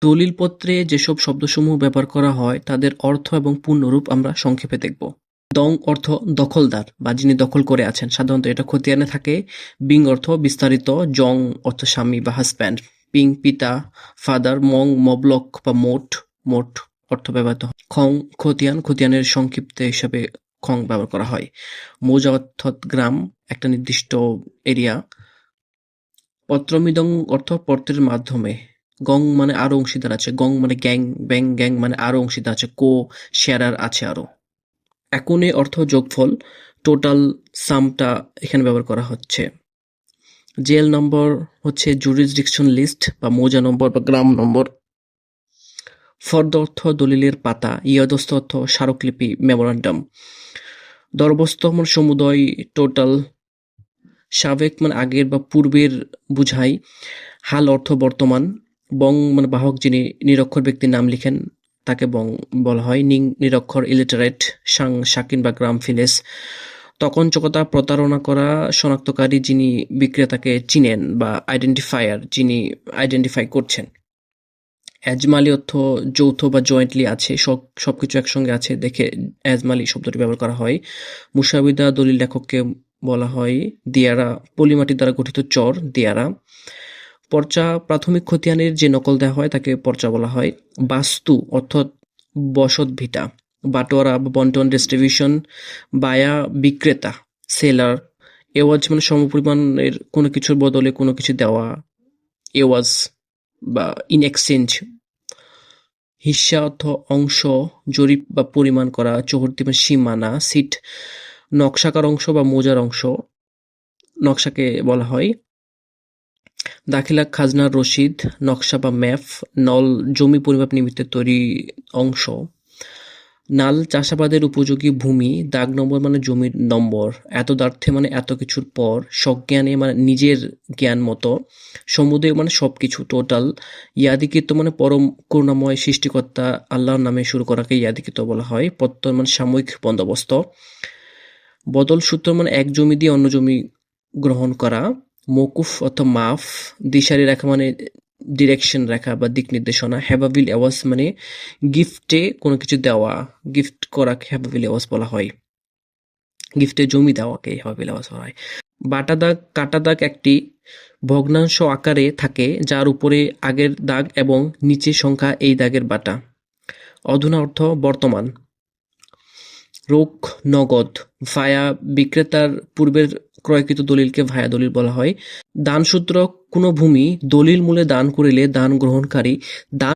দলিলপত্রে যেসব শব্দসমূহ ব্যবহার করা হয় তাদের অর্থ এবং পূর্ণরূপ আমরা সংক্ষেপে দেখব। দং অর্থ দখলদার বা যিনি দখল করে আছেন, সাধারণত এটা খতিয়ানে থাকে। বিং অর্থ বিস্তারিত, জং অর্থ স্বামী বা হাজব্যান্ড, পিং পিতা ফাদার, মং মবলক বা মোট মোট অর্থ ব্যবহৃত হয়। খং খতিয়ান, খতিয়ানের সংক্ষিপ্ত হিসাবে খং ব্যবহার করা হয়। মৌজা অর্থাৎ গ্রাম, একটা নির্দিষ্ট এরিয়া। পত্রমিদং অর্থ পত্রের মাধ্যমে। গং মানে আরো অংশীদার আছে, গং মানে গ্যাং, ব্যাং গ্যাং মানে আরো অংশীদার আছে, কো শেয়ারার আছে আরো। একুনে অর্থ যোগফল, টোটাল সামটা এখানে ব্যবহার করা হচ্ছে। জেল নম্বর হচ্ছে জুরিসডিকশন লিস্ট বা মৌজা নম্বর বা গ্রাম নম্বর। ফর্দ অর্থ দলিলের পাতা, ইয়াদস্ত অর্থ স্মারকলিপি মেমোরান্ডাম। দরবস্ত মানে সমুদয়, টোটাল। সাবেক মানে আগের বা পূর্বের বুঝায়। হাল অর্থ বর্তমান। বং মানে বাহক, যিনি নিরক্ষর ব্যক্তির নাম লিখেন তাকে বং বলা হয়। নিং নিরক্ষর ইলিটারেট। সাং শাকিন বা গ্রাম ভিলেজ। তকঞ্চকতা প্রতারণা করা, শনাক্তকারী যিনি বিক্রেতাকে চিনেন বা আইডেন্টিফায়ার যিনি আইডেন্টিফাই করছেন। এজমালি অর্থ যৌথ বা জয়েন্টলি আছে, সবকিছু একসঙ্গে আছে দেখে এজমালি শব্দটি ব্যবহার করা হয়। মুসাবিদা দলিল লেখককে বলা হয় দিয়ারা, পলিমাটি দ্বারা গঠিত চর দিয়ারা। পর্চা প্রাথমিক খতিয়ানের যে নকল দেওয়া হয় তাকে পর্চা বলা হয়। বাস্তু অর্থাৎ বসত ভিটা। বাটোয়ারা বা বন্টন ডিস্ট্রিবিউশন। বায়া বিক্রেতা, সেলার। এওয়াজ মানে সমপরিমাণের কোনো কিছুর বদলে কোনো কিছু দেওয়া, এওয়াজ বা ইন এক্সচেঞ্জ। হিস্সা অর্থ অংশ, জরিপ বা পরিমাণ করা। চৌহদ্দি বা সীমানা, সিট। নকশাকার অংশ বা মোজার অংশ নকশাকে বলা হয়। দাখিলা খাজনার রসিদ, নকশা বা ম্যাপ। নল জমি পরিমাপ নিমিত্তে তৈরি অংশ। নাল চাষাবাদের উপযোগী ভূমি। দাগ নম্বর মানে জমির নম্বর। এতদার্থে মানে এত কিছুর পর। সজ্ঞানে মানে নিজের জ্ঞান মতো। সমুদয় মানে সবকিছু, টোটাল। ইয়াদিকৃত মানে পরম করুণাময় সৃষ্টিকর্তা আল্লাহর নামে শুরু করাকে ইয়াদিকৃত বলা হয়। প্রত্যয় মানে সাময়িক বন্দোবস্ত। বদল সূত্র মানে এক জমি দিয়ে অন্য জমি গ্রহণ করা। মৌকুফ অর্থ মাফ। দিশারি রেখা মানে ডিরেকশন রেখা বা দিক নির্দেশনা। হ্যাভাবিল অ্যাওয়াজ মানে গিফটে কোনো কিছু দেওয়া, গিফট করাকে হ্যাভাবিল অ্যাওয়াজ বলা হয়। গিফটে জমি দেওয়াকে হ্যাভাবিল অ্যাওয়াজ বলা হয়। বাটা দাগ কাটা দাগ একটি ভগ্নাংশ আকারে থাকে যার উপরে আগের দাগ এবং নিচে সংখ্যা এই দাগের বাটা। অধুনা অর্থ বর্তমান। রোক নগদ। ভায়া বিক্রেতার পূর্বের ক্রয়কৃত দলিলকে ভায়া দলিল বলা হয়। দানসূত্র কোনো ভূমি দলিল মূলে দান করিলে দান গ্রহণকারী দান